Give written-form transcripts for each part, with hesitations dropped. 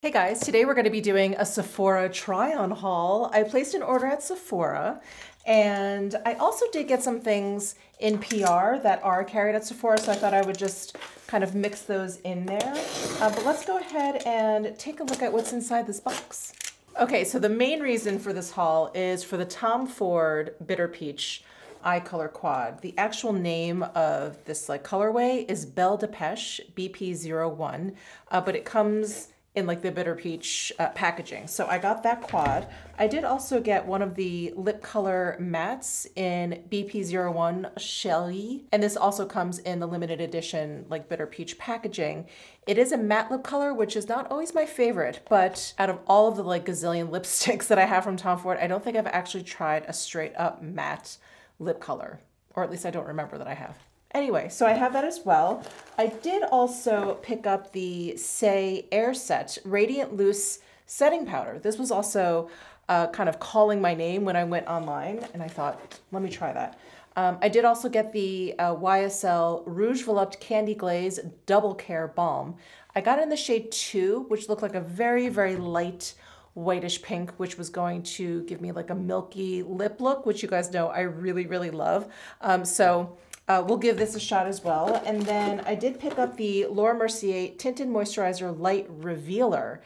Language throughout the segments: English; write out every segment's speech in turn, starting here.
Hey guys, today we're going to be doing a Sephora try-on haul. I placed an order at Sephora and I also did get some things in PR that are carried at Sephora, so I thought I would just kind of mix those in there. But let's go ahead and take a look at what's inside this box. Okay, so the main reason for this haul is for the Tom Ford Bitter Peach eye color quad. The actual name of this colorway is Belle de Pêche BP01, but it comes in the bitter peach packaging. So I got that quad. I did also get one of the lip color mattes in BP01 Shelly, and this also comes in the limited edition bitter peach packaging. It is a matte lip color, which is not always my favorite, but out of all of the gazillion lipsticks that I have from Tom Ford, I don't think I've actually tried a straight up matte lip color, or at least I don't remember that I have. Anyway, so I have that as well. I did also pick up the Say Air Set Radiant Loose Setting Powder. This was also kind of calling my name when I went online, and I thought, let me try that. I did also get the YSL Rouge Volupte Candy Glaze Double Care Balm. I got it in the shade 2, which looked like a very, very light whitish pink, which was going to give me a milky lip look, which you guys know I really, really love. We'll give this a shot as well. And then I did pick up the Laura Mercier Tinted Moisturizer Light Revealer.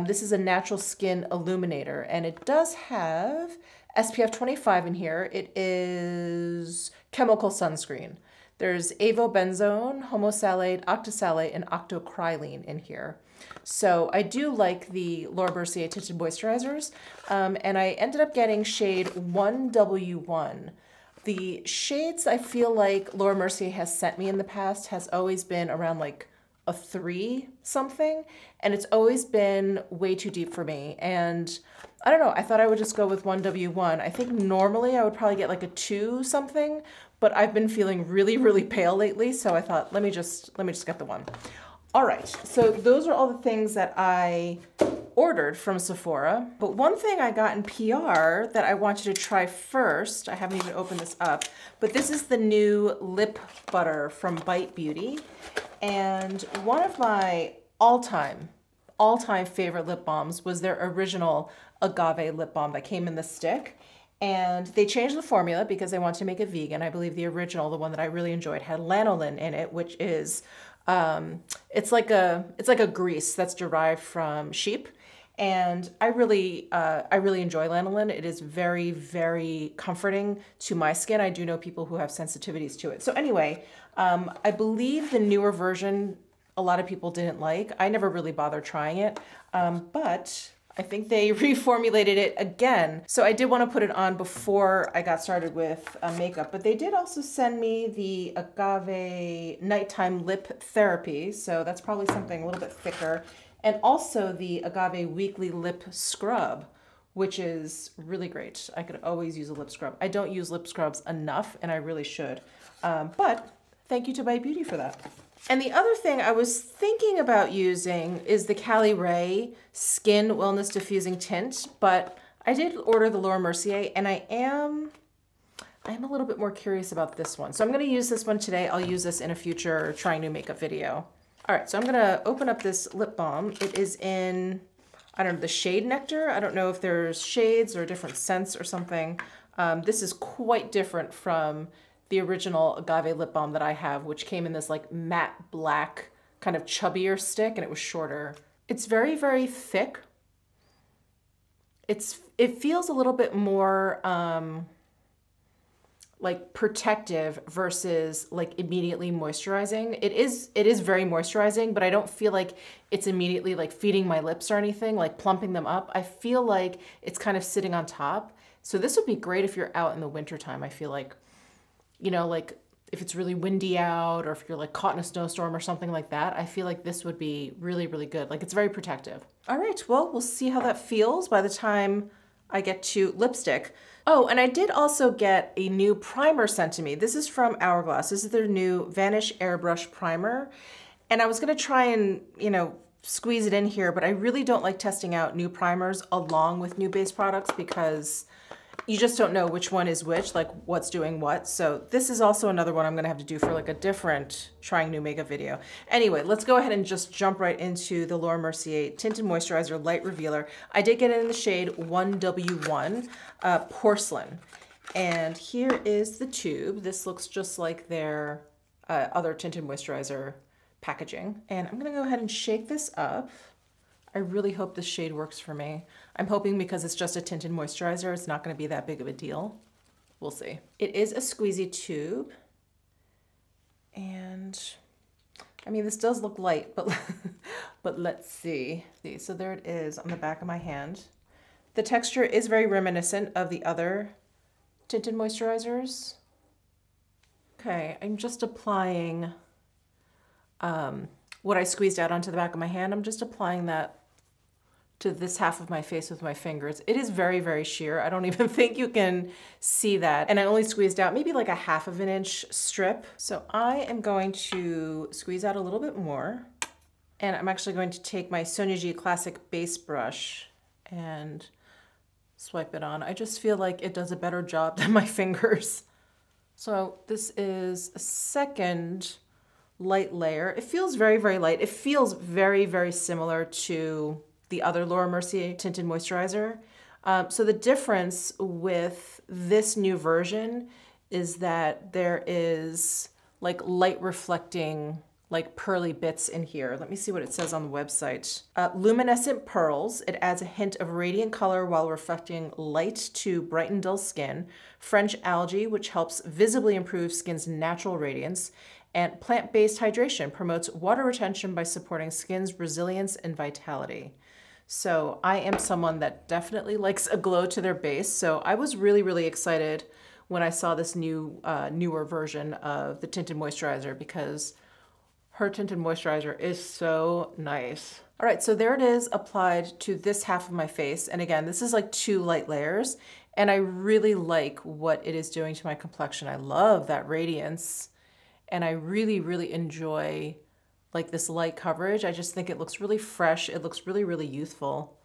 This is a natural skin illuminator, and it does have SPF 25 in here. It is chemical sunscreen. There's avobenzone, homosalate, octosalate, and octocrylene in here. So I do like the Laura Mercier Tinted Moisturizers, and I ended up getting shade 1W1. The shades I feel like Laura Mercier has sent me in the past has always been around a 3 something, and it's always been way too deep for me. And I don't know, I thought I would just go with 1W1. I think normally I would probably get a 2 something, but I've been feeling really, really pale lately, so I thought let me just get the one. All right, so those are all the things that I ordered from Sephora. But one thing I got in PR that I want you to try first, I haven't even opened this up, but this is the new lip butter from Bite Beauty. And one of my all-time favorite lip balms was their original agave lip balm that came in the stick. And they changed the formula because they want to make it vegan. I believe the original, the one that I really enjoyed, had lanolin in it, which is it's like a grease that's derived from sheep. And I really enjoy lanolin. It is very, very comforting to my skin. I do know people who have sensitivities to it. So anyway, I believe the newer version a lot of people didn't like. I never really bothered trying it, but I think they reformulated it again. So I did want to put it on before I got started with makeup, but they did also send me the Agave Nighttime Lip Therapy. So that's probably something a little bit thicker. And also the Agave Weekly Lip Scrub, which is really great. I could always use a lip scrub. I don't use lip scrubs enough, and I really should. But thank you to Bite Beauty for that. And the other thing I was thinking about using is the Cali Ray Skin Wellness Diffusing Tint, but I did order the Laura Mercier, and I am a little bit more curious about this one. So I'm gonna use this one today. I'll use this in a future trying new makeup video. All right, so I'm gonna open up this lip balm. It is in, I don't know, the shade Nectar. I don't know if there's shades or different scents or something. This is quite different from the original agave lip balm that I have, which came in this matte black kind of chubbier stick, and it was shorter. It's very, very thick. It feels a little bit more protective versus immediately moisturizing. It is very moisturizing, but I don't feel like it's immediately feeding my lips or anything, plumping them up. I feel like it's kind of sitting on top. So this would be great if you're out in the wintertime. I feel like, you know, if it's really windy out, or if you're caught in a snowstorm or something like that, I feel like this would be really, really good. It's very protective. All right, well, we'll see how that feels by the time I get to lipstick. Oh, and I did also get a new primer sent to me. This is from Hourglass. This is their new Vanish Airbrush Primer. And I was gonna try and, squeeze it in here, but I really don't like testing out new primers along with new base products because you just don't know which one is which, like what's doing what. So this is also another one I'm gonna have to do for like a different trying new makeup video. Anyway, let's go ahead and just jump right into the Laura Mercier Tinted Moisturizer Light Revealer. I did get it in the shade 1W1 Porcelain. And here is the tube. This looks just like their other tinted moisturizer packaging. And I'm gonna go ahead and shake this up. I really hope this shade works for me. I'm hoping because it's just a tinted moisturizer, it's not gonna be that big of a deal. We'll see. It is a squeezy tube. And I mean, this does look light, but, but let's see. So there it is on the back of my hand. The texture is very reminiscent of the other tinted moisturizers. Okay, I'm just applying what I squeezed out onto the back of my hand. I'm just applying that to this half of my face with my fingers. It is very, very sheer. I don't even think you can see that. And I only squeezed out maybe like a 1/2 inch strip. So I am going to squeeze out a little bit more. And I'm actually going to take my Sonia G Classic base brush and swipe it on. I just feel like it does a better job than my fingers. So this is a second light layer. It feels very, very light. It feels very, very similar to the other Laura Mercier tinted moisturizer. So the difference with this new version is that there is like light reflecting like pearly bits in here. Let me see what it says on the website. Luminescent pearls. It adds a hint of radiant color while reflecting light to brighten dull skin. French algae, which helps visibly improve skin's natural radiance. And plant-based hydration promotes water retention by supporting skin's resilience and vitality. So I am someone that definitely likes a glow to their base. So I was really, really excited when I saw this new, newer version of the tinted moisturizer because her tinted moisturizer is so nice. All right, so there it is applied to this half of my face. And again, this is like 2 light layers. And I really like what it is doing to my complexion. I love that radiance. And I really, really enjoy like this light coverage. I just think it looks really fresh. It looks really, really youthful.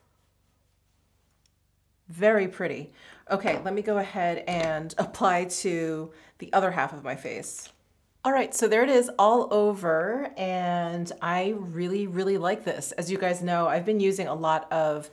Very pretty. Okay, let me go ahead and apply to the other half of my face. All right, so there it is all over, and I really, really like this. As you guys know, I've been using a lot of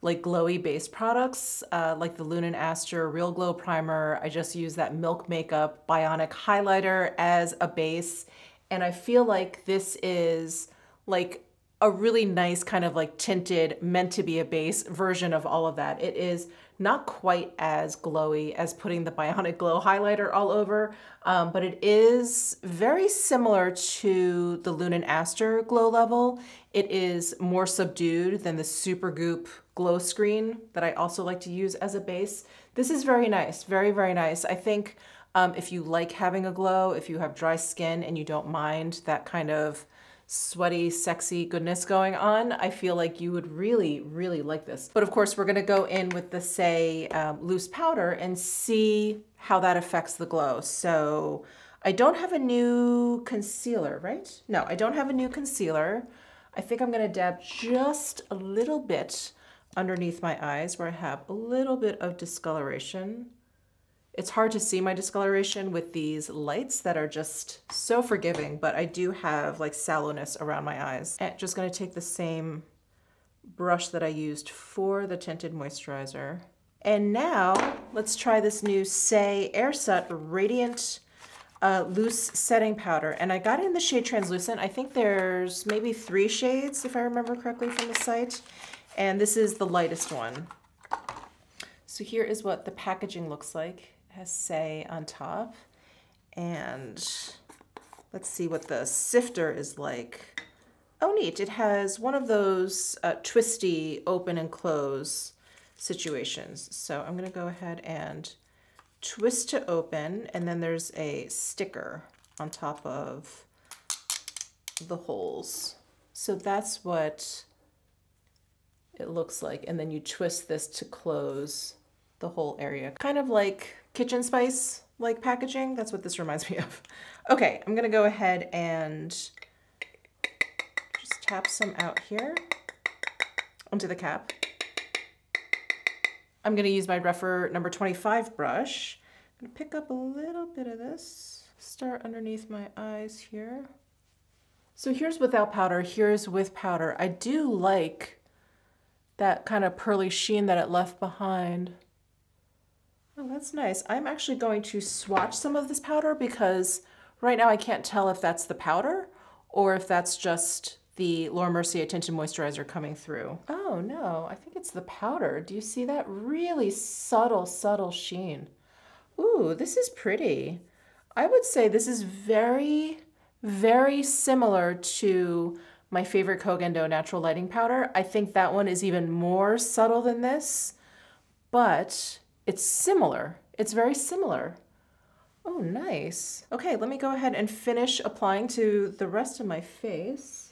like glowy base products, like the Lunan Aster Real Glow Primer. I just use that Milk Makeup Bionic Highlighter as a base, and I feel like this is like a really nice kind of like tinted, meant to be a base version of all of that. It is not quite as glowy as putting the Bionic Glow highlighter all over, but it is very similar to the Lunan Aster glow level. It is more subdued than the Supergoop glow screen that I also like to use as a base. This is very nice, very, very nice. I think if you like having a glow, if you have dry skin and you don't mind that kind of sweaty, sexy goodness going on, I feel like you would really, really like this. But of course, we're gonna go in with the Say loose powder and see how that affects the glow. So I don't have a new concealer, right? No, I don't have a new concealer. I think I'm gonna dab just a little bit underneath my eyes where I have a little bit of discoloration. It's hard to see my discoloration with these lights that are just so forgiving, but I do have like sallowness around my eyes. And just gonna take the same brush that I used for the tinted moisturizer. And now let's try this new Say Airsut Radiant Loose Setting Powder. And I got it in the shade Translucent. I think there's maybe 3 shades if I remember correctly from the site. And this is the lightest one. So here is what the packaging looks like. It has Say on top. And let's see what the sifter is like. Oh, neat. It has one of those twisty open and close situations. So I'm going to go ahead and twist to open, and then there's a sticker on top of the holes. So that's what it looks like. And then you twist this to close the whole area. Kind of like Kitchen Spice like packaging. That's what this reminds me of. Okay, I'm gonna go ahead and just tap some out here onto the cap. I'm gonna use my Refer number 25 brush. I'm gonna pick up a little bit of this, start underneath my eyes here. So here's without powder, here's with powder. I do like that kind of pearly sheen that it left behind. Oh, that's nice. I'm actually going to swatch some of this powder because right now I can't tell if that's the powder or if that's just the Laura Mercier Tinted Moisturizer coming through. Oh no, I think it's the powder. Do you see that really subtle, subtle sheen? Ooh, this is pretty. I would say this is very, very similar to my favorite Kogendo Natural Lighting Powder. I think that one is even more subtle than this, but it's similar. It's very similar. Oh, nice. Okay, let me go ahead and finish applying to the rest of my face.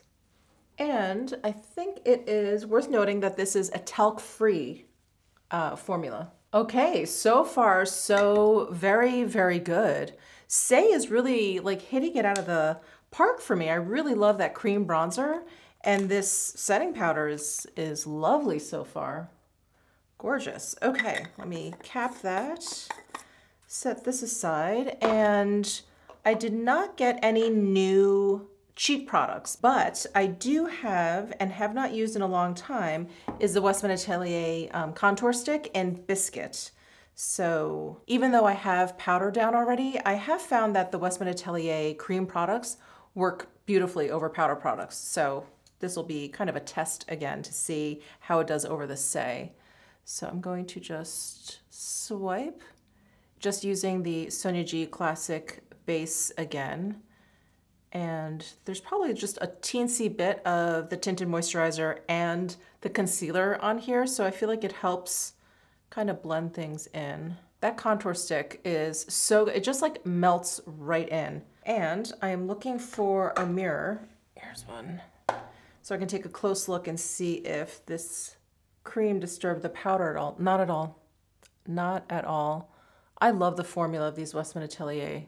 And I think it is worth noting that this is a talc-free formula. Okay, so far, so very, very good. Say is really like hitting it out of the park for me. I really love that cream bronzer, and this setting powder is lovely so far. Gorgeous. Okay, let me cap that, set this aside, and I did not get any new cheek products, but I do have, and have not used in a long time, is the Westman Atelier Contour Stick in Biscuit. So even though I have powder down already, I have found that the Westman Atelier cream products work beautifully over powder products. So this will be kind of a test again to see how it does over the Say. So I'm going to just swipe, just using the Sonia G Classic base again. And there's probably just a teensy bit of the tinted moisturizer and the concealer on here, so I feel like it helps kind of blend things in. That contour stick is so, it just like melts right in. And I am looking for a mirror. Here's one. So I can take a close look and see if this cream disturbed the powder at all. Not at all. Not at all. I love the formula of these Westman Atelier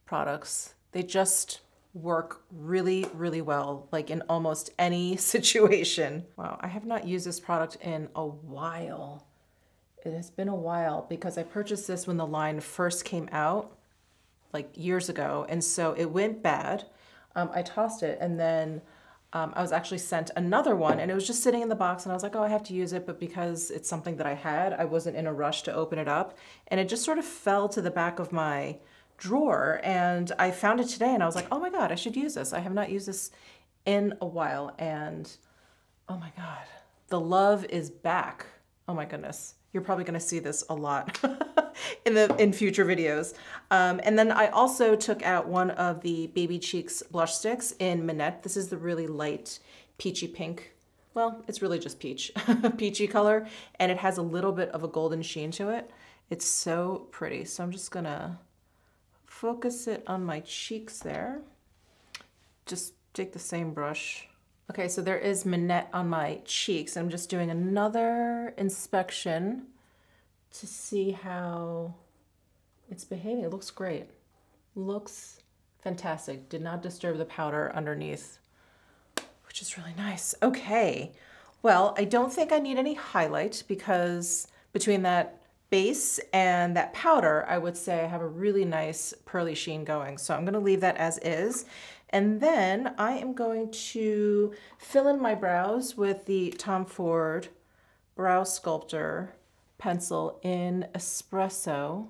products. They just work really, really well, like in almost any situation. Wow, I have not used this product in a while. It has been a while because I purchased this when the line first came out, like years ago, and so it went bad. I tossed it, and then I was actually sent another one, and it was just sitting in the box, and I was like, oh, I have to use it, but because it's something that I had, I wasn't in a rush to open it up, and it just sort of fell to the back of my drawer, and I found it today, and I was like, oh my God, I should use this. I have not used this in a while, and oh my God, the love is back. Oh my goodness. You're probably gonna see this a lot in future videos. And then I also took out one of the Baby Cheeks blush sticks in Minette. This is the really light peachy pink. Well, it's really just peach, peachy color, and it has a little bit of a golden sheen to it. It's so pretty. So I'm just gonna focus it on my cheeks there. Just take the same brush. Okay, so there is Minette on my cheeks. I'm just doing another inspection to see how it's behaving. It looks great. Looks fantastic. Did not disturb the powder underneath, which is really nice. Okay, well, I don't think I need any highlight because between that base and that powder, I would say I have a really nice pearly sheen going. So I'm gonna leave that as is. And then I am going to fill in my brows with the Tom Ford Brow Sculptor pencil in Espresso.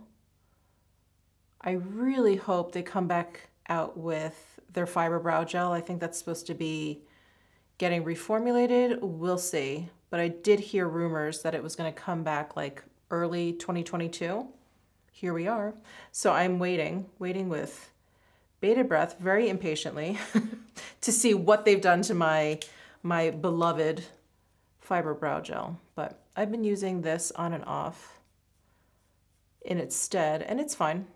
I really hope they come back out with their fiber brow gel. I think that's supposed to be getting reformulated. We'll see. But I did hear rumors that it was going to come back like early 2022. Here we are. So I'm waiting with bated breath, very impatiently, to see what they've done to my beloved fiber brow gel. But I've been using this on and off in its stead, and it's fine.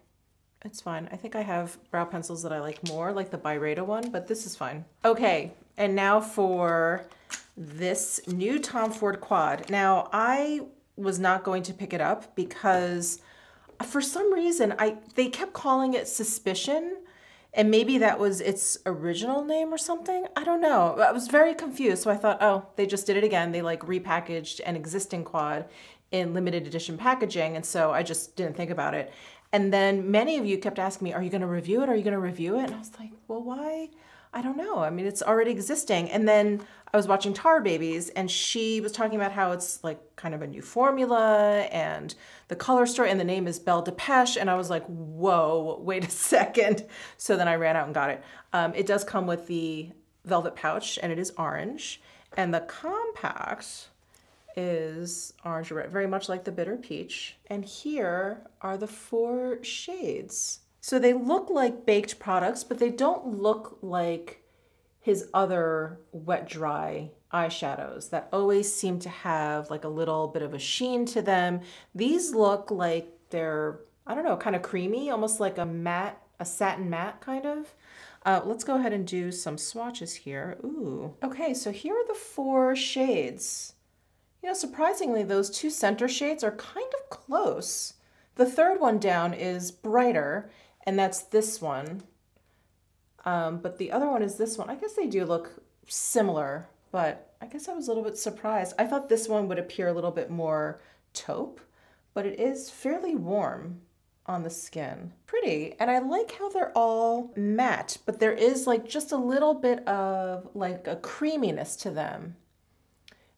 It's fine. I think I have brow pencils that I like more, like the Byredo one, but this is fine. Okay, and now for this new Tom Ford quad. Now, I was not going to pick it up because for some reason, they kept calling it Suspicion, And maybe that was its original name or something. I don't know. I was very confused. So I thought, oh, they just did it again. They like repackaged an existing quad in limited edition packaging. And so I just didn't think about it. And then many of you kept asking me, are you going to review it? Are you going to review it? And I was like, well, why? I don't know. I mean, it's already existing. And then I was watching Tar Babies and she was talking about how it's like kind of a new formula and the color story and the name is Belle Depeche. And I was like, whoa, wait a second. So then I ran out and got it. It does come with the velvet pouch and it is orange. And the compact is orange red, very much like the Bitter Peach. And here are the 4 shades. So they look like baked products, but they don't look like his other wet dry eyeshadows that always seem to have like a little bit of a sheen to them. These look like they're, I don't know, kind of creamy, almost like a matte, a satin matte kind of. Let's go ahead and do some swatches here. Ooh, okay, so here are the 4 shades. You know, surprisingly, those 2 center shades are kind of close. The third one down is brighter, and that's this one. But the other one is this one. I guess they do look similar, but I guess I was a little bit surprised. I thought this one would appear a little bit more taupe, but it is fairly warm on the skin. Pretty, and I like how they're all matte, but there is like just a little bit of like a creaminess to them.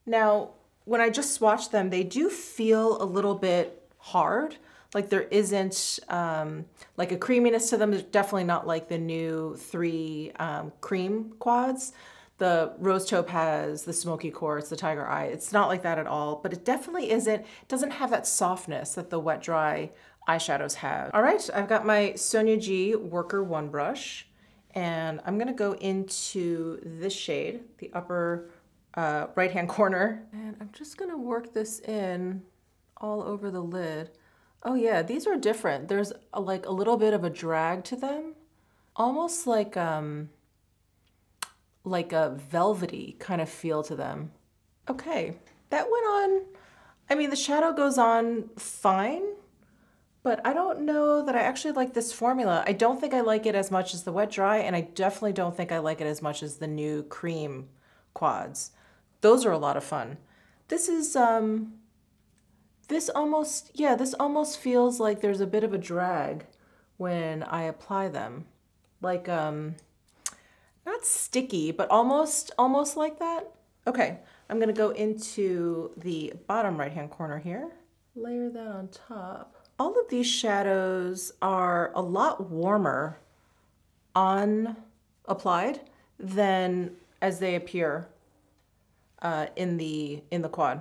Now, when I just swatched them, they do feel a little bit hard. Like there isn't like a creaminess to them. There's definitely not like the new 3 cream quads. The Rose Taupe has the Smoky Quartz, the Tiger Eye. It's not like that at all, but it definitely isn't, it doesn't have that softness that the wet dry eyeshadows have. All right, I've got my Sonia G Worker 1 brush, and I'm gonna go into this shade, the upper right-hand corner, and I'm just gonna work this in all over the lid. Oh yeah, these are different. There's like a little bit of a drag to them, almost like a velvety kind of feel to them. Okay, that went on. I mean, the shadow goes on fine, but I don't know that I actually like this formula. I don't think I like it as much as the wet dry, and I definitely don't think I like it as much as the new cream quads. Those are a lot of fun. This is, this almost feels like there's a bit of a drag when I apply them. Like, not sticky, but almost like that. Okay, I'm gonna go into the bottom right-hand corner here. Layer that on top. All of these shadows are a lot warmer on applied than as they appear in the quad.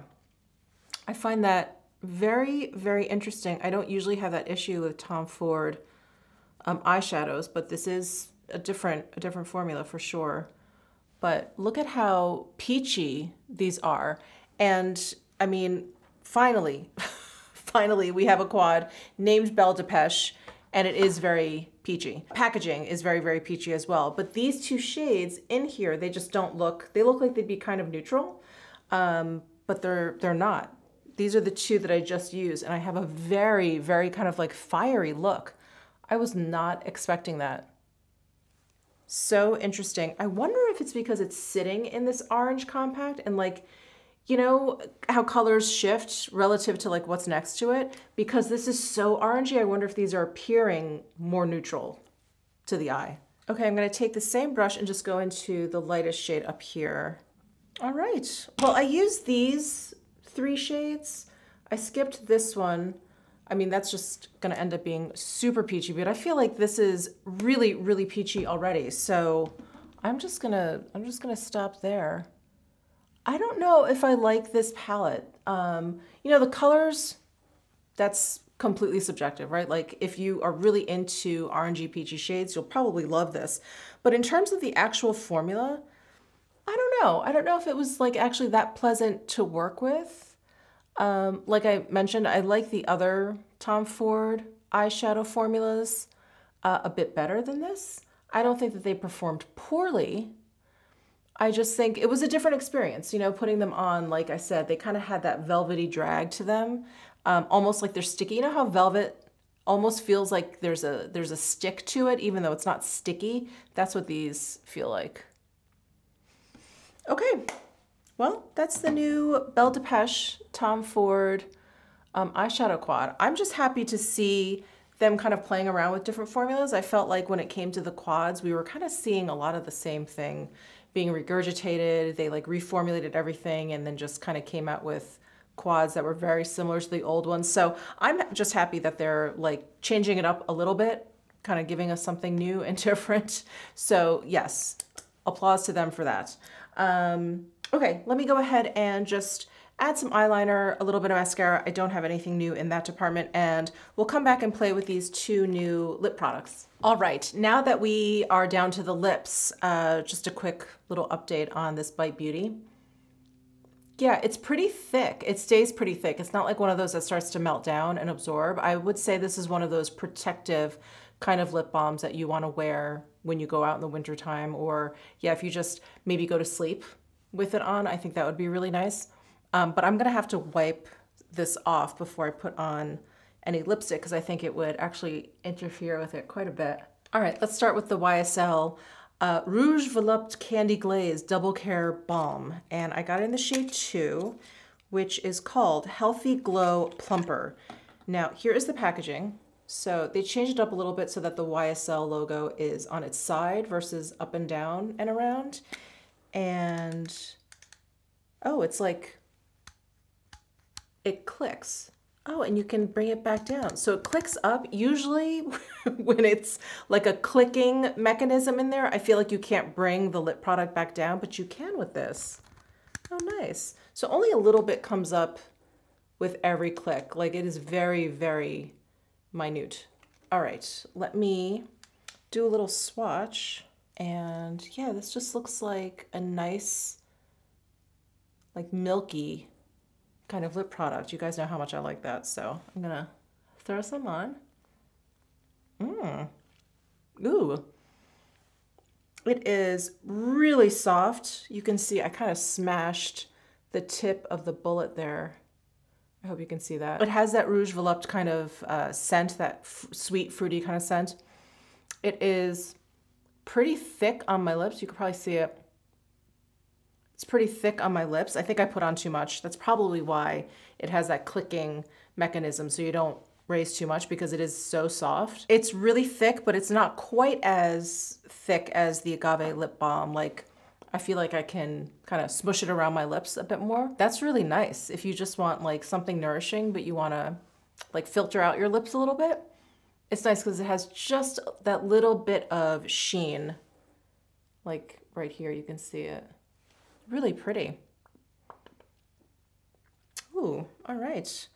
I find that very, very interesting. I don't usually have that issue with Tom Ford eyeshadows, but this is a different formula for sure. But look at how peachy these are. And I mean, finally, finally we have a quad named Belle Depeche, and it is very peachy. Packaging is very, very peachy as well. But these 2 shades in here, they just don't look, they look like they'd be kind of neutral, but they're not. These are the 2 that I just used, and I have a very, very kind of like fiery look. I was not expecting that. So interesting. I wonder if it's because it's sitting in this orange compact and like, you know how colors shift relative to like what's next to it? Because this is so orangey, I wonder if these are appearing more neutral to the eye. Okay, I'm gonna take the same brush and just go into the lightest shade up here. All right, well, I used these 3 shades. I skipped this one. I mean, that's just gonna end up being super peachy, but I feel like this is really, really peachy already. So I'm just gonna stop there. I don't know if I like this palette. You know, the colors, that's completely subjective, right? Like if you are really into orangey peachy shades, you'll probably love this. But in terms of the actual formula, I don't know. I don't know if it was like actually that pleasant to work with. Like I mentioned, I like the other Tom Ford eyeshadow formulas a bit better than this. I don't think that they performed poorly. I just think it was a different experience, you know, putting them on. Like I said, they kind of had that velvety drag to them, almost like they're sticky. You know how velvet almost feels like there's a stick to it, even though it's not sticky. That's what these feel like. Okay, well, that's the new Belle Depeche Tom Ford eyeshadow quad. I'm just happy to see them kind of playing around with different formulas. I felt like when it came to the quads, we were kind of seeing a lot of the same thing being regurgitated. They like reformulated everything and then just kind of came out with quads that were very similar to the old ones. So I'm just happy that they're like changing it up a little bit, kind of giving us something new and different. So yes, applause to them for that. Okay, let me go ahead and just add some eyeliner, a little bit of mascara. I don't have anything new in that department, and we'll come back and play with these two new lip products. All right, now that we are down to the lips, just a quick little update on this Bite Beauty. Yeah, it's pretty thick. It stays pretty thick. It's not like one of those that starts to melt down and absorb. I would say this is one of those protective kind of lip balms that you want to wear when you go out in the wintertime, or yeah, if you just maybe go to sleep with it on, I think that would be really nice. But I'm gonna have to wipe this off before I put on any lipstick because I think it would actually interfere with it quite a bit. All right, let's start with the YSL Rouge Volupte Candy Glaze Double Care Balm. And I got it in the shade 2, which is called Healthy Glow Plumper. Now, here is the packaging. So they changed it up a little bit so that the YSL logo is on its side versus up and down and around. And, oh, it's like, it clicks. Oh, and you can bring it back down. So it clicks up. Usually when it's like a clicking mechanism in there, I feel like you can't bring the lip product back down, but you can with this. Oh, nice. So only a little bit comes up with every click. Like it is very, very minute. All right, let me do a little swatch. And yeah, this just looks like a nice, like milky kind of lip product. You guys know how much I like that, so I'm gonna throw some on. Ooh. It is really soft. You can see I kind of smashed the tip of the bullet there. I hope you can see that. It has that Rouge Volupte kind of scent, that sweet, fruity kind of scent. It is pretty thick on my lips. You can probably see it. It's pretty thick on my lips. I think I put on too much. That's probably why it has that clicking mechanism, so you don't raise too much because it is so soft. It's really thick, but it's not quite as thick as the Agave lip balm. Like, I feel like I can kind of smush it around my lips a bit more. That's really nice if you just want like something nourishing, but you want to like filter out your lips a little bit. It's nice because it has just that little bit of sheen. Like right here, you can see it. Really pretty. Ooh, all right.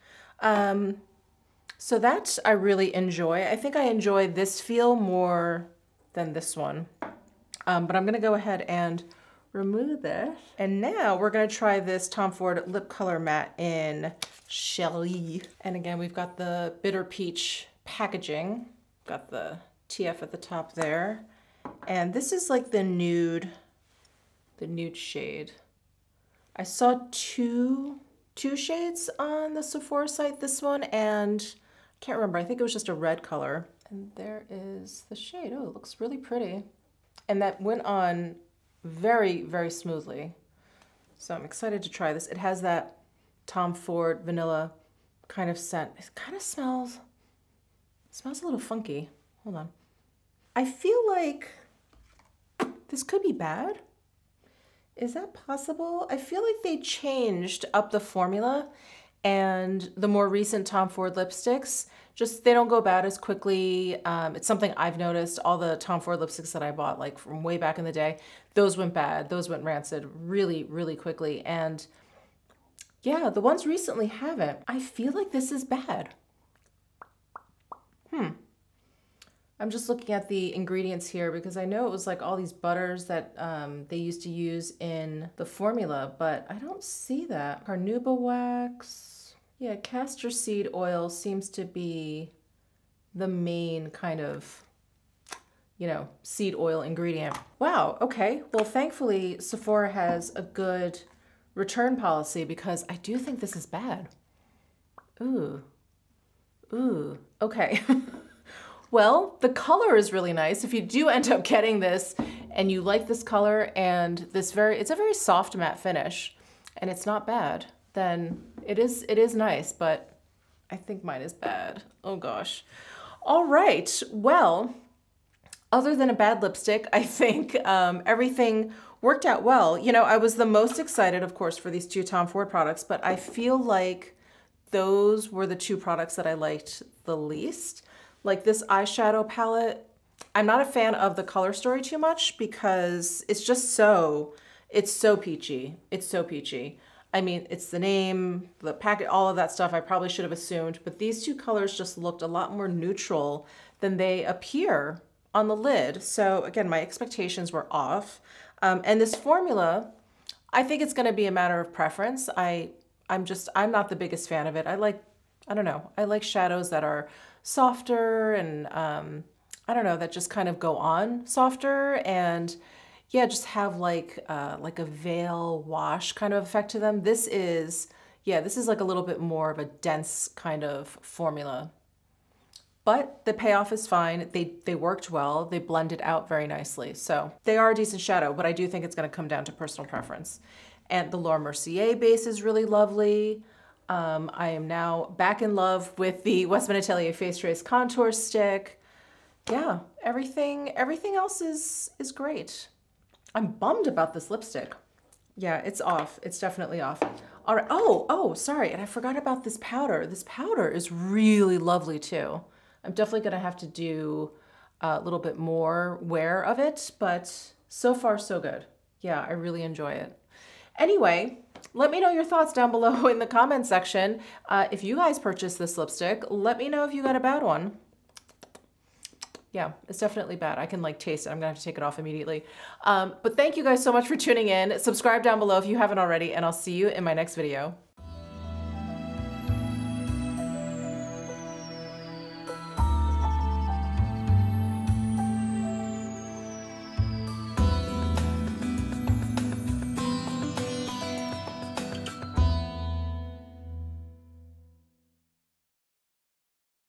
So that I really enjoy. I think I enjoy this feel more than this one. But I'm gonna go ahead and remove this. And now we're gonna try this Tom Ford Lip Color Matte in Chérie. And again, we've got the Bitter Peach packaging. Got the TF at the top there. And this is like the nude shade. I saw two shades on the Sephora site, this one, and I can't remember, I think it was just a red color. And there is the shade. Oh, it looks really pretty. And that went on very, very smoothly. So I'm excited to try this. It has that Tom Ford vanilla kind of scent. It kind of smells a little funky. Hold on. I feel like this could be bad. Is that possible? I feel like they changed up the formula, and the more recent Tom Ford lipsticks, just they don't go bad as quickly. It's something I've noticed. All the Tom Ford lipsticks that I bought, like from way back in the day, those went bad. Those went rancid really, really quickly. And yeah, the ones recently haven't. I feel like this is bad. I'm just looking at the ingredients here because I know it was like all these butters that they used to use in the formula, but I don't see that. Carnauba wax. Yeah, castor seed oil seems to be the main kind of, you know, seed oil ingredient. Wow, okay. Well, thankfully Sephora has a good return policy because I do think this is bad. Ooh. Ooh, okay. Well, the color is really nice. If you do end up getting this and you like this color and it's a very soft matte finish and it's not bad, then it is nice, but I think mine is bad. Oh gosh. All right, well, other than a bad lipstick, I think everything worked out well. You know, I was the most excited, of course, for these two Tom Ford products, but I feel like those were the two products that I liked the least. Like this eyeshadow palette, I'm not a fan of the color story too much because it's so peachy. It's so peachy. I mean, it's the name, the packet, all of that stuff I probably should have assumed, but these two colors just looked a lot more neutral than they appear on the lid. So again, my expectations were off. And this formula, I think it's gonna be a matter of preference. I'm not the biggest fan of it. I don't know, I like shadows that are softer and I don't know, that just kind of go on softer and yeah, just have like a veil wash kind of effect to them. This is like a little bit more of a dense kind of formula. But the payoff is fine. They worked well. They blended out very nicely. So they are a decent shadow, but I do think it's going to come down to personal preference. And the Laura Mercier base is really lovely. I am now back in love with the Westman Atelier Face Trace Contour Stick. Yeah, everything else is great. I'm bummed about this lipstick. Yeah, it's off. It's definitely off. All right. Oh, sorry. And I forgot about this powder. This powder is really lovely too. I'm definitely going to have to do a little bit more wear of it, but so far so good. Yeah, I really enjoy it. Anyway, let me know your thoughts down below in the comment section. If you guys purchased this lipstick, let me know if you got a bad one. Yeah, it's definitely bad. I can like taste it. I'm gonna have to take it off immediately. But thank you guys so much for tuning in. Subscribe down below if you haven't already, and I'll see you in my next video.